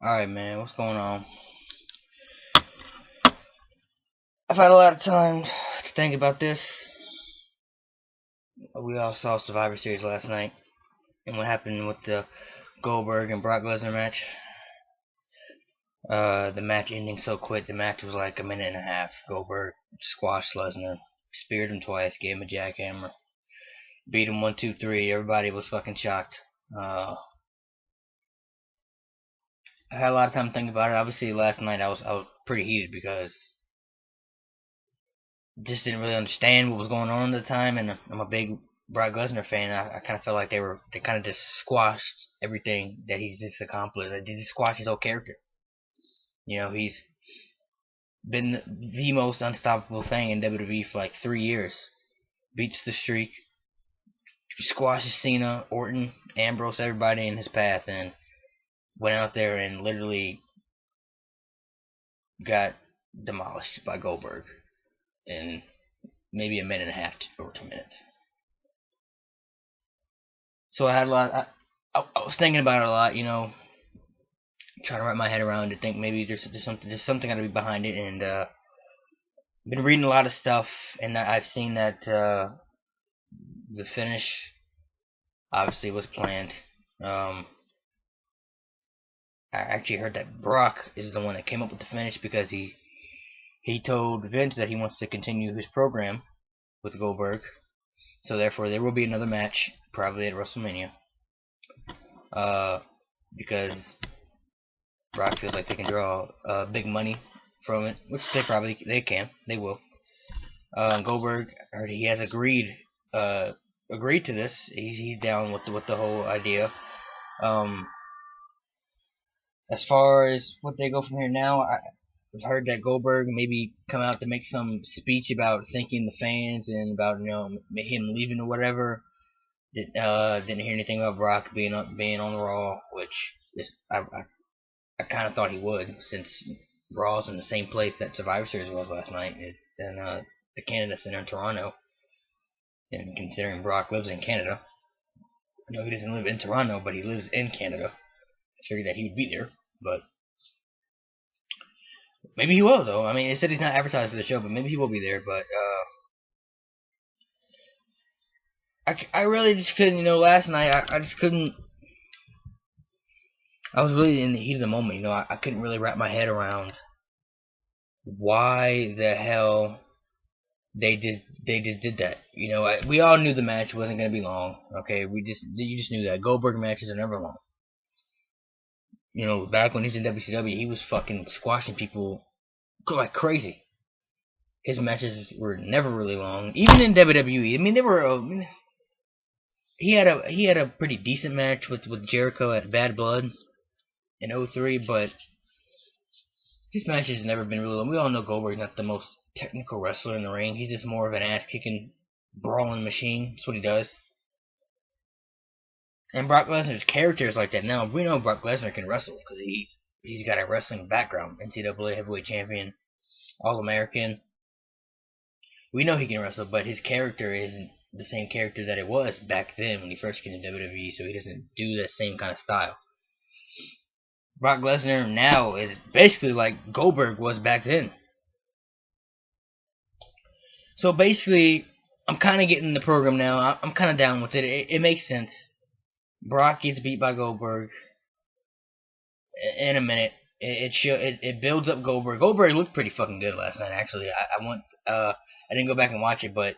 Alright, man, what's going on? I've had a lot of time to think about this. We all saw Survivor Series last night, and what happened with the Goldberg and Brock Lesnar match. The match ending so quick, the match was like a minute and a half. Goldberg squashed Lesnar, speared him twice, gave him a jackhammer, beat him 1, 2, 3. Everybody was fucking shocked. I had a lot of time to think about it. Obviously, last night I was pretty heated because just didn't really understand what was going on at the time, and I'm a big Brock Lesnar fan. I kind of felt like they kind of just squashed everything that he's just accomplished. They just squashed his whole character. He's been the most unstoppable thing in WWE for like 3 years. Beats the streak, squashes Cena, Orton, Ambrose, everybody in his path, and went out there and literally got demolished by Goldberg in maybe a minute and a half or 2 minutes. So I had a lot. I was thinking about it a lot. Trying to wrap my head around it. Think maybe there's something got to be behind it. And been reading a lot of stuff, and I've seen that the finish obviously was planned. I actually heard that Brock is the one that came up with the finish because he told Vince that he wants to continue his program with Goldberg. So therefore, there will be another match, probably at WrestleMania. Because Brock feels like they can draw big money from it, which they will. Goldberg, he has agreed to this. He's down with the whole idea. As far as what they go from here now, I've heard that Goldberg maybe come out to make some speech about thanking the fans and about him leaving or whatever. Didn't hear anything about Brock being on Raw, which I kind of thought he would, since Raw's in the same place that Survivor Series was last night. It's in the Canada Center in Toronto. And considering Brock lives in Canada, I know he doesn't live in Toronto, but he lives in Canada. I figured that he would be there, but maybe he will, though. I mean, it said he's not advertised for the show, but maybe he will be there. But I really just couldn't, last night I just couldn't. I was really in the heat of the moment, I couldn't really wrap my head around why the hell they just did that. We all knew the match wasn't going to be long. Okay, you just knew that Goldberg matches are never long. Back when he was in WCW, he was fucking squashing people like crazy. His matches were never really long, even in WWE. I mean, they were. He had a pretty decent match with Jericho at Bad Blood in 03, but his matches have never been really long. We all know Goldberg's not the most technical wrestler in the ring. He's just more of an ass-kicking, brawling machine. That's what he does. And Brock Lesnar's character is like that. Now, we know Brock Lesnar can wrestle because he's got a wrestling background. NCAA heavyweight champion, All-American. We know he can wrestle, but his character isn't the same character that it was back then when he first came to WWE, so he doesn't do that same kind of style. Brock Lesnar now is basically like Goldberg was back then. So basically, I'm kind of getting the program now. I'm kind of down with it. It makes sense. Brock gets beat by Goldberg in a minute. It builds up Goldberg. Goldberg looked pretty fucking good last night. Actually, I didn't go back and watch it, but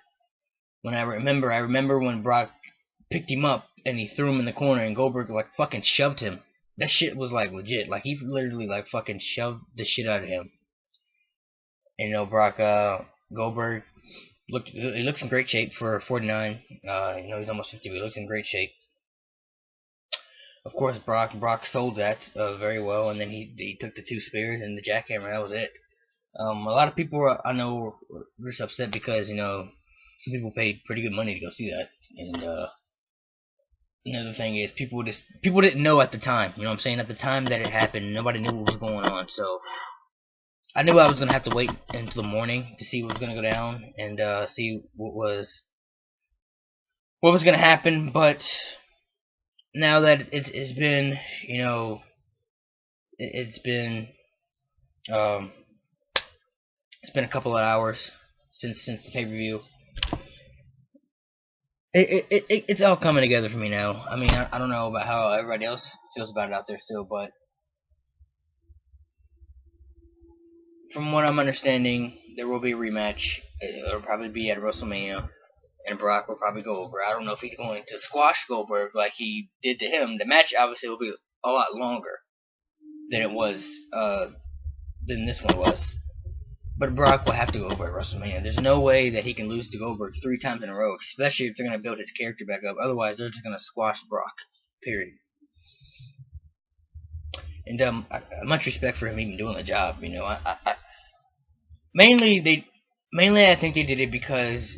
when I remember when Brock picked him up and he threw him in the corner and Goldberg like fucking shoved him. That shit was like legit. Like he literally like fucking shoved the shit out of him. And Goldberg he looks in great shape for 49. He's almost 50, but he looks in great shape. Of course, Brock sold that very well, and then he took the 2 spears and the jackhammer. That was it. A lot of people I know were just upset because some people paid pretty good money to go see that, and another thing is people didn't know at the time. You know what I'm saying? At the time that it happened, nobody knew what was going on. So I knew I was gonna have to wait until the morning to see what was gonna go down and see what was gonna happen. But now that it's been It's been um, it's been a couple of hours since the pay-per-view. It's all coming together for me now. I mean, I don't know about how everybody else feels about it out there still, but from what I'm understanding, there will be a rematch. It'll probably be at WrestleMania, and Brock will probably go over. I don't know if he's going to squash Goldberg like he did to him. The match obviously will be a lot longer than it was, than this one was. But Brock will have to go over at WrestleMania. There's no way that he can lose to Goldberg 3 times in a row, especially if they're going to build his character back up. Otherwise, they're just going to squash Brock. Period. And much respect for him even doing the job. You know, mainly I think they did it because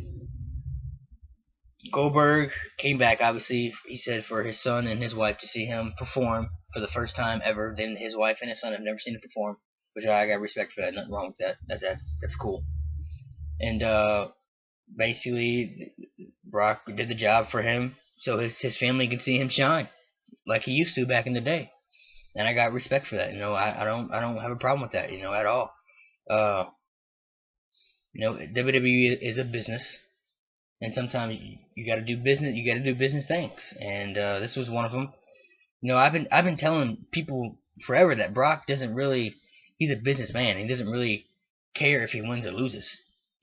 Goldberg came back. Obviously, he said for his son and his wife to see him perform for the first time ever. Then his wife and his son have never seen him perform, which I got respect for that. Nothing wrong with that. That's cool. And basically, Brock did the job for him, so his family can see him shine like he used to back in the day. And I got respect for that. You know, I don't have a problem with that. You know, at all. You know, WWE is a business, and sometimes you got to do business. You got to do business things, and this was one of them. You know, I've been telling people forever that Brock doesn't really. He's a businessman. He doesn't really care if he wins or loses,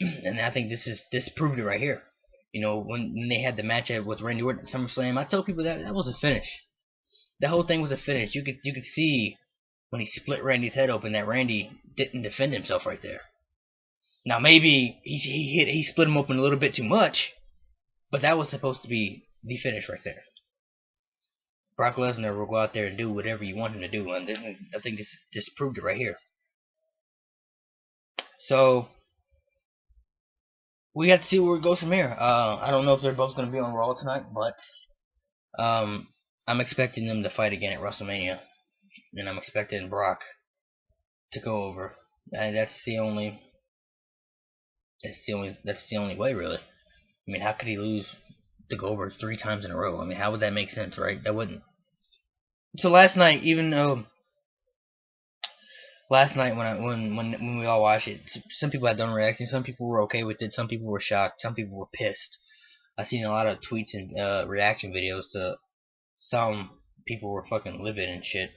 and I think this proved it right here. You know, when they had the match with Randy Orton at SummerSlam, I told people that was a finish. The whole thing was a finish. You could see when he split Randy's head open that Randy didn't defend himself right there. Now maybe he split him open a little bit too much, but that was supposed to be the finish right there. Brock Lesnar will go out there and do whatever you want him to do, and I think this proved it right here. So we got to see where it goes from here. I don't know if they're both going to be on Raw tonight, but I'm expecting them to fight again at WrestleMania, and I'm expecting Brock to go over. And that's the only way, really. I mean, how could he lose to Goldberg 3 times in a row? I mean, how would that make sense, right? That wouldn't. So last night, even though when we all watched it, some people had done reacting, some people were okay with it, some people were shocked, some people were pissed. I've seen a lot of tweets and reaction videos to some people were fucking livid and shit.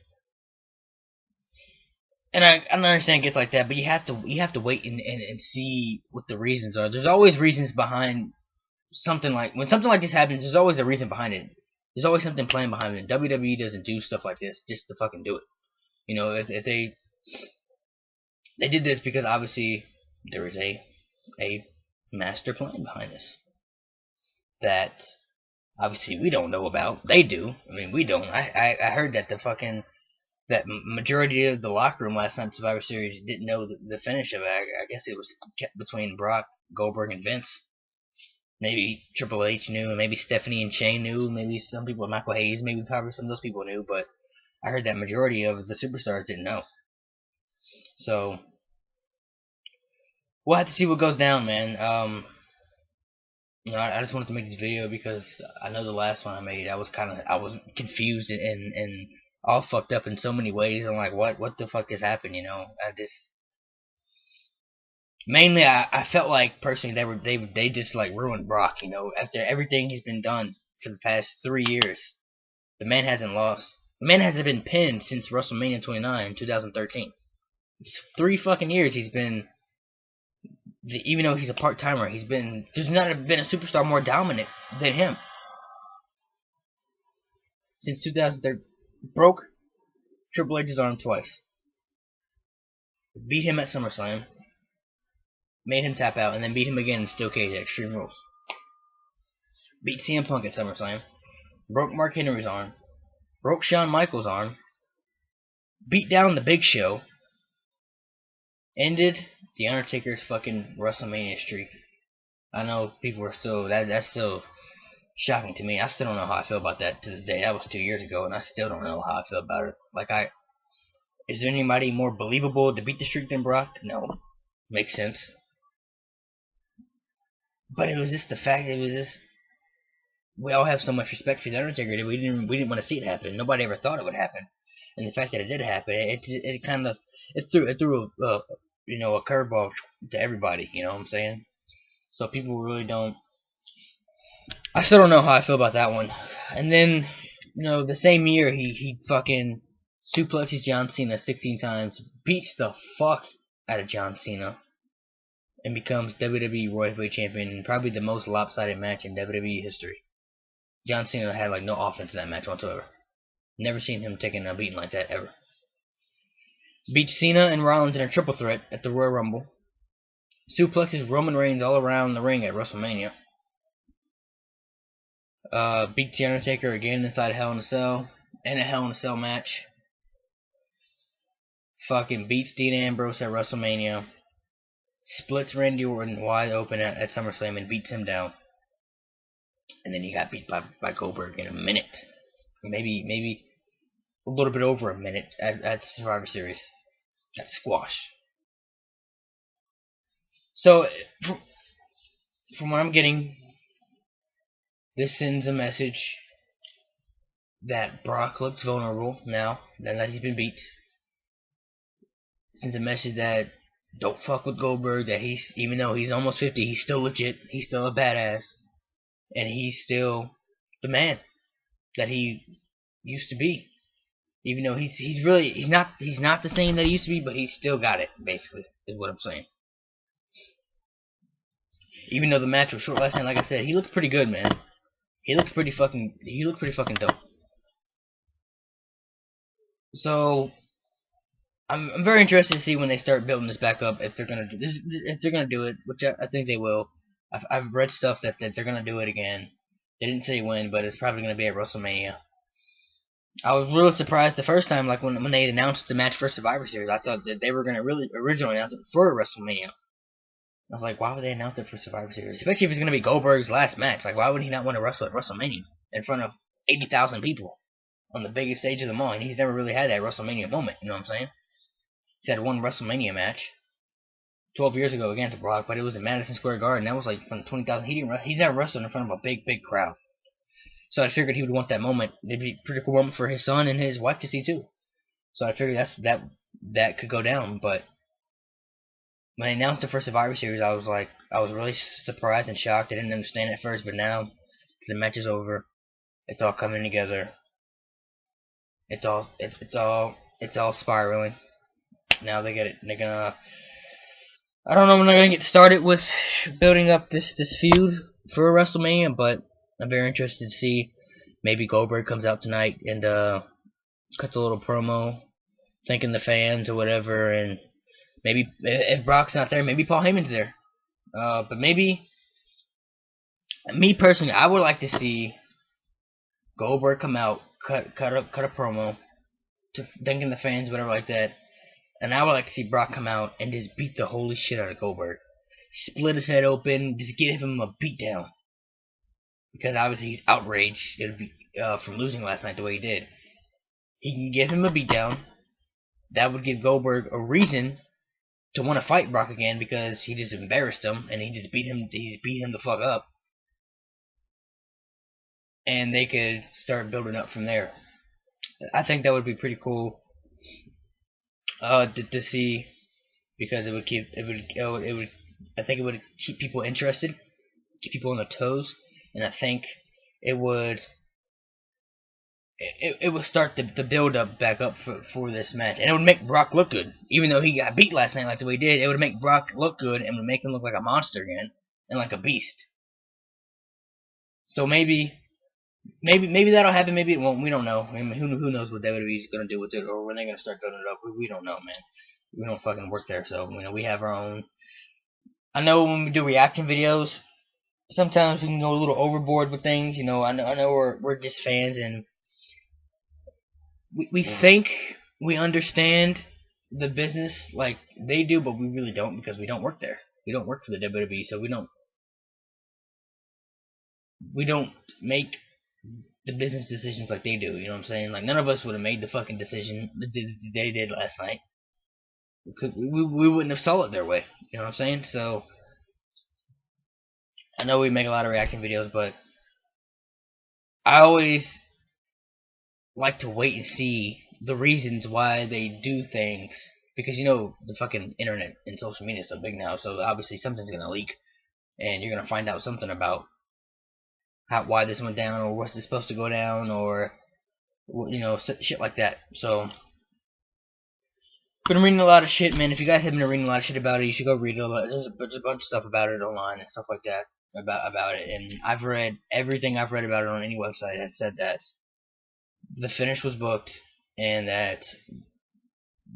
And I understand it gets like that, but you have to wait and see what the reasons are. There's always reasons behind something when something like this happens. There's always a reason behind it. There's always something planned behind it. WWE doesn't do stuff like this just to fucking do it. You know, if they did this because obviously there is a master plan behind this that obviously we don't know about. They do. I mean, we don't. I heard that that majority of the locker room last night Survivor Series didn't know the finish of it. I guess it was kept between Brock, Goldberg, and Vince. Maybe Triple H knew, and maybe Stephanie and Shane knew, maybe some people, Michael Hayes, maybe probably some of those people knew, but I heard that majority of the superstars didn't know. So we'll have to see what goes down, man. You know, I just wanted to make this video because I know the last one I made, I was confused and all fucked up in so many ways. I'm like, what the fuck has happened? You know, mainly I felt like personally they just like ruined Brock. You know, after everything he's been done for the past 3 years, the man hasn't lost. The man hasn't been pinned since WrestleMania 29 in 2013. It's 3 fucking years he's been. Even though he's a part-timer, there's not been a superstar more dominant than him. Since 2013, broke Triple H's arm twice. Beat him at SummerSlam. Made him tap out, and then beat him again in Steel Cage at Extreme Rules. Beat CM Punk at SummerSlam. Broke Mark Henry's arm. Broke Shawn Michaels' arm. Beat down the Big Show. Ended The Undertaker's fucking WrestleMania streak. I know people are still that's still shocking to me. I still don't know how I feel about that to this day. That was 2 years ago, and I still don't know how I feel about it. Is there anybody more believable to beat the streak than Brock? No, makes sense. But it was just the fact. We all have so much respect for the Undertaker that we didn't want to see it happen. Nobody ever thought it would happen. And the fact that it did happen, it kind of it threw a curveball to everybody. You know what I'm saying? So people really don't. I still don't know how I feel about that one. And then, the same year he fucking suplexes John Cena 16 times, beats the fuck out of John Cena, and becomes WWE World Heavyweight Champion in probably the most lopsided match in WWE history. John Cena had like no offense in that match whatsoever. Never seen him taking a beating like that ever. Beats Cena and Rollins in a triple threat at the Royal Rumble. Suplexes Roman Reigns all around the ring at WrestleMania. Beats The Undertaker again inside Hell in a Cell. In a Hell in a Cell match. Fucking beats Dean Ambrose at WrestleMania. Splits Randy Orton wide open at SummerSlam and beats him down. And then he got beat by Goldberg in a minute. Maybe a little bit over a minute at Survivor Series. At squash. So, from what I'm getting, this sends a message that Brock looks vulnerable now that he's been beat. It sends a message that don't fuck with Goldberg, that even though he's almost 50, he's still legit, he's still a badass, and he's still the man that he used to be. Even though he's not the same that he used to be, but he's still got it, basically, is what I'm saying. Even though the match was short last night, like I said, he looked pretty good, man. He looked pretty fucking dope. So I'm very interested to see when they start building this back up, if they're gonna do this, if they're gonna do it, which I think they will. I've read stuff that they're gonna do it again. They didn't say when, but it's probably gonna be at WrestleMania. I was really surprised the first time, like when they announced the match for Survivor Series. I thought that they were gonna really originally announce it for WrestleMania. I was like, why would they announce it for Survivor Series? Especially if it's going to be Goldberg's last match. Like, why would he not want to wrestle at WrestleMania in front of 80,000 people on the biggest stage of them all? And he's never really had that WrestleMania moment, you know what I'm saying? He's had one WrestleMania match 12 years ago against Brock, but it was in Madison Square Garden. That was like in front of 20,000. He's never wrestled in front of a big crowd. So I figured he would want that moment. It'd be a pretty cool moment for his son and his wife to see too. So I figured that could go down, but when they announced it for Survivor Series, I was really surprised and shocked. I didn't understand it at first, but now the match is over. It's all coming together. It's all spiraling. Now they get it. They're gonna. I don't know when they're gonna get started with building up this feud for WrestleMania, but I'm very interested to see. Maybe Goldberg comes out tonight and cuts a little promo, thanking the fans or whatever, and maybe if Brock's not there, maybe Paul Heyman's there. But maybe, me personally, I would like to see Goldberg come out, cut a promo, to thanking the fans, whatever like that, and I would like to see Brock come out and just beat the holy shit out of Goldberg, split his head open, just give him a beatdown, because obviously he's outraged from losing last night the way he did. He can give him a beatdown. That would give Goldberg a reason to want to fight Brock again, because he just embarrassed him and he just beat him the fuck up, and they could start building up from there. I think that would be pretty cool to see, because I think it would keep people interested, keep people on their toes, and I think it would start the build up back up for this match, and it would make Brock look good. Even though he got beat last night like the way he did, it would make Brock look good and would make him look like a monster again and like a beast. So maybe that'll happen. Maybe it won't. We don't know. I mean, who knows what WWE is gonna do with it, or when they're gonna start building it up. We don't know, man. We don't fucking work there, so we have our own. I know when we do reaction videos, sometimes we can go a little overboard with things. I know we're just fans, and we think we understand the business like they do, but we really don't, because we don't work there. We don't work for the WWE, so we don't make the business decisions like they do. You know what I'm saying? Like, none of us would have made the fucking decision that they did last night. We wouldn't have saw it their way. You know what I'm saying? So I know we make a lot of reaction videos, but I always like to wait and see the reasons why they do things, because you know the fucking internet and social media is so big now, so obviously something's gonna leak, and you're gonna find out something about why this went down, or what's it supposed to go down, or you know, shit like that. So been reading a lot of shit, man. If you guys haven't been reading a lot of shit about it, you should go read it. There's a bunch of stuff about it online and stuff like that about it. And I've read everything I've read about it on any website has said that the finish was booked and that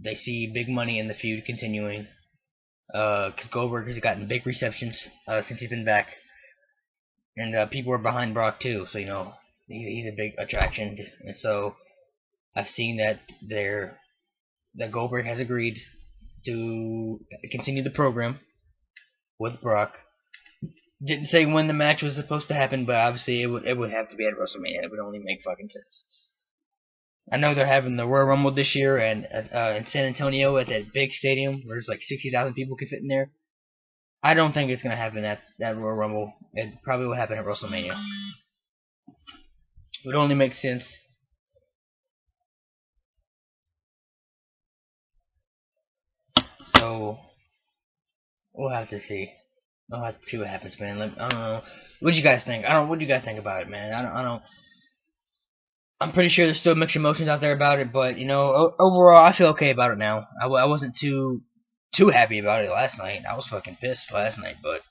they see big money in the feud continuing. Because Goldberg has gotten big receptions since he's been back, and people are behind Brock too. So you know he's a big attraction, and so I've seen that that Goldberg has agreed to continue the program with Brock. Didn't say when the match was supposed to happen, but obviously it would have to be at WrestleMania. It would only make fucking sense. I know they're having the Royal Rumble this year, and in San Antonio at that big stadium where there's like 60,000 people can fit in there. I don't think it's gonna happen at that Royal Rumble. It probably will happen at WrestleMania. It would only make sense. So we'll have to see. I'll have to see what happens, man. I don't know. What do you guys think? What do you guys think about it, man? I don't. I'm pretty sure there's still mixed emotions out there about it, but you know, overall, I feel okay about it now. I wasn't too happy about it last night. I was fucking pissed last night, but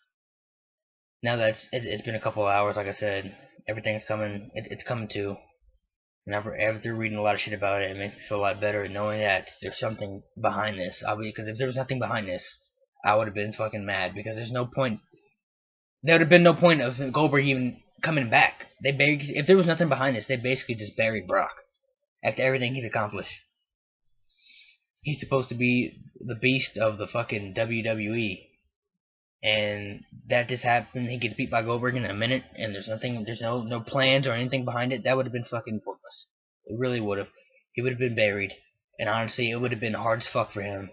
now that it's been a couple of hours, like I said, everything's coming. It's coming to. And after reading a lot of shit about it, it makes me feel a lot better knowing that there's something behind this. Because if there was nothing behind this, I would have been fucking mad. Because there's no point. There would have been no point of Goldberg even coming back. If there was nothing behind this, they basically just buried Brock after everything he's accomplished. He's supposed to be the beast of the fucking WWE, and that just happened. He gets beat by Goldberg in a minute, and there's no plans or anything behind it. That would have been fucking pointless. It really would have. He would have been buried, and honestly, it would have been hard as fuck for him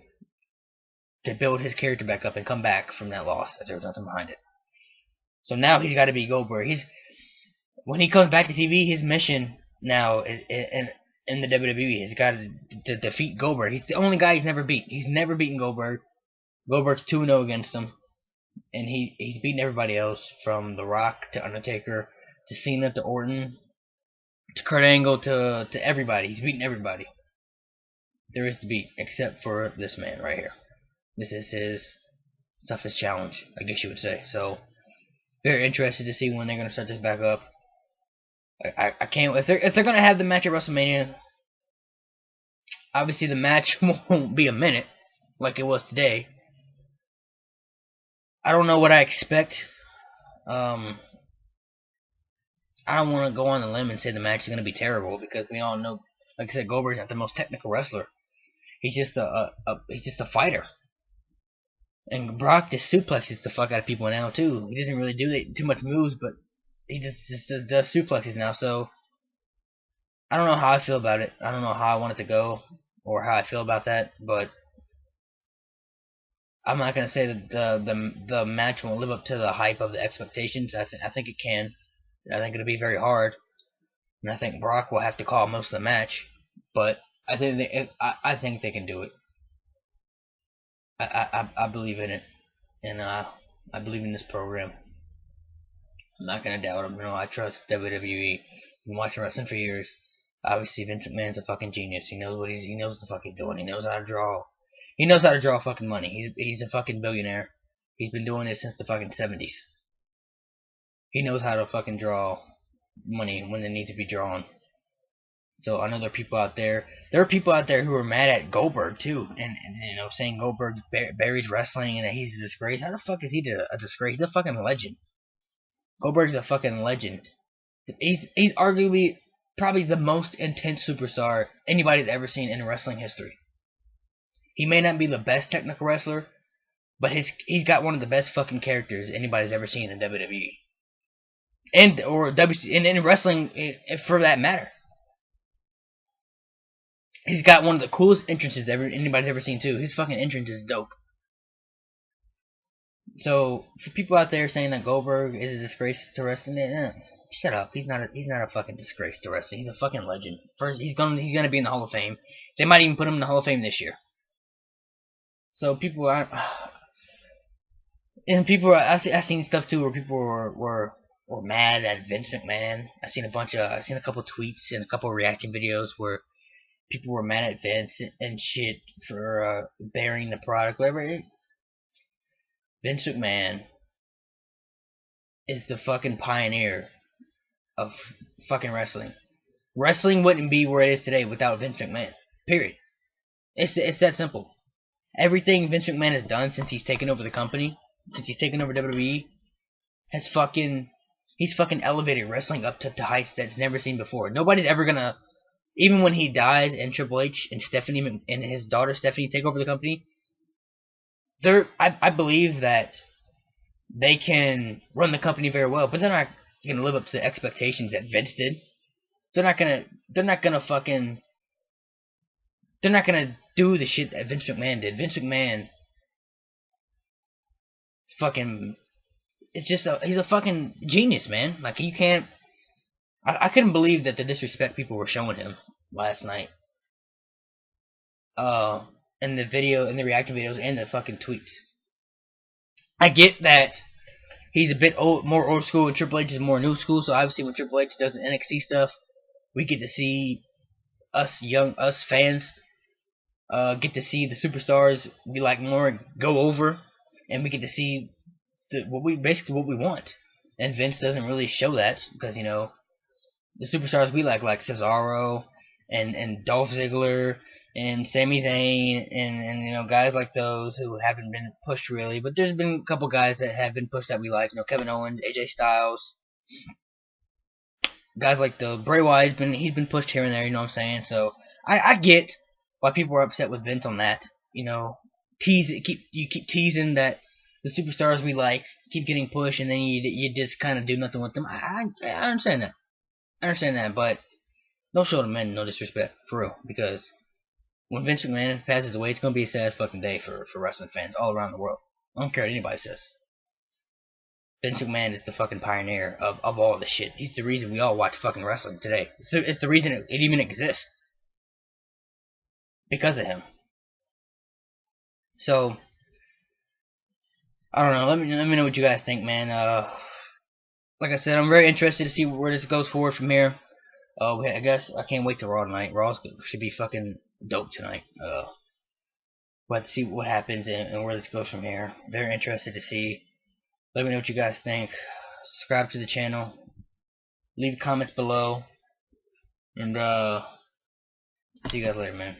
to build his character back up and come back from that loss if there was nothing behind it. So now he's got to be Goldberg. When he comes back to TV, his mission now is in the WWE. He's got to defeat Goldberg. He's the only guy he's never beat. He's never beaten Goldberg. Goldberg's 2-0 against him. And he's beaten everybody else, from The Rock to Undertaker to Cena to Orton to Kurt Angle to everybody. He's beaten everybody there is to beat, except for this man right here. This is his toughest challenge, I guess you would say. So, very interested to see when they're gonna start this back up. I can't. If they're gonna have the match at WrestleMania, obviously the match won't be a minute like it was today. I don't know what I expect. I don't want to go on the limb and say the match is going to be terrible, because we all know, like I said, Goldberg's not the most technical wrestler. He's just a fighter. And Brock just suplexes the fuck out of people now too. He doesn't really do too much moves, but he just does suplexes now. So I don't know how I feel about it. I don't know how I want it to go or how I feel about that, but I'm not going to say that the match won't live up to the hype of the expectations. I think it can. I think it'll be very hard, and I think Brock will have to call most of the match. But I think they can do it. I believe in it, and I believe in this program. I'm not going to doubt them. You know, I trust WWE. I've been watching wrestling for years. Obviously, Vince McMahon's a fucking genius. He knows what the fuck he's doing. He knows how to draw. He knows how to draw fucking money. He's a fucking billionaire. He's been doing this since the fucking 70s. He knows how to fucking draw money when it needs to be drawn. So I know there are people out there. There are people out there who are mad at Goldberg too, and you know, saying Goldberg buries wrestling and that he's a disgrace. How the fuck is he a disgrace? He's a fucking legend. Goldberg's a fucking legend. He's arguably probably the most intense superstar anybody's ever seen in wrestling history. He may not be the best technical wrestler, but he's got one of the best fucking characters anybody's ever seen in WWE. And in wrestling, for that matter. He's got one of the coolest entrances anybody's ever seen too. His fucking entrance is dope. So for people out there saying that Goldberg is a disgrace to wrestling, Shut up. He's not a fucking disgrace to wrestling. He's a fucking legend. First, he's gonna be in the Hall of Fame. They might even put him in the Hall of Fame this year. So people are, and people are, I seen stuff too where people were mad at Vince McMahon. I seen a couple tweets and a couple reaction videos where people were mad at Vince and shit for burying the product, whatever. Vince McMahon is the fucking pioneer of fucking wrestling. Wrestling wouldn't be where it is today without Vince McMahon. Period. It's that simple. Everything Vince McMahon has done since he's taken over the company, since he's taken over WWE, he's fucking elevated wrestling up to heights that's never seen before. Nobody's ever gonna, even when he dies and Triple H and Stephanie and his daughter Stephanie take over the company, I believe that they can run the company very well, but they're not gonna live up to the expectations that Vince did. They're not gonna do the shit that Vince McMahon did. Vince McMahon fucking he's a fucking genius, man. Like, you can't, I couldn't believe that the disrespect people were showing him last night. In the reaction videos and the fucking tweets. I get that he's a bit more old school and Triple H is more new school, so obviously when Triple H does the NXT stuff, we get to see us fans get to see the superstars we like more go over, and we get to see what we want. And Vince doesn't really show that because, you know, the superstars we like Cesaro and Dolph Ziggler and Sami Zayn and you know, guys like those who haven't been pushed really, but there's been a couple guys that have been pushed that we like. You know, Kevin Owens, AJ Styles, guys like the Bray Wyatt. He's been pushed here and there. You know what I'm saying? So I get why people are upset with Vince on that. You know, you keep teasing that the superstars we like keep getting pushed, and then you just kind of do nothing with them. I understand that. I understand that, but don't show the men no disrespect, for real, because when Vince McMahon passes away, it's gonna be a sad fucking day for wrestling fans all around the world. I don't care what anybody says. Vince McMahon is the fucking pioneer of all this shit. He's the reason we all watch fucking wrestling today. It's the reason it even exists. Because of him. So, I don't know. Let me know what you guys think, man. Like I said, I'm very interested to see where this goes forward from here. I guess I can't wait till Raw tonight. Raw should be fucking dope tonight. But see what happens and where this goes from here. Very interested to see. Let me know what you guys think. Subscribe to the channel. Leave comments below. And see you guys later, man.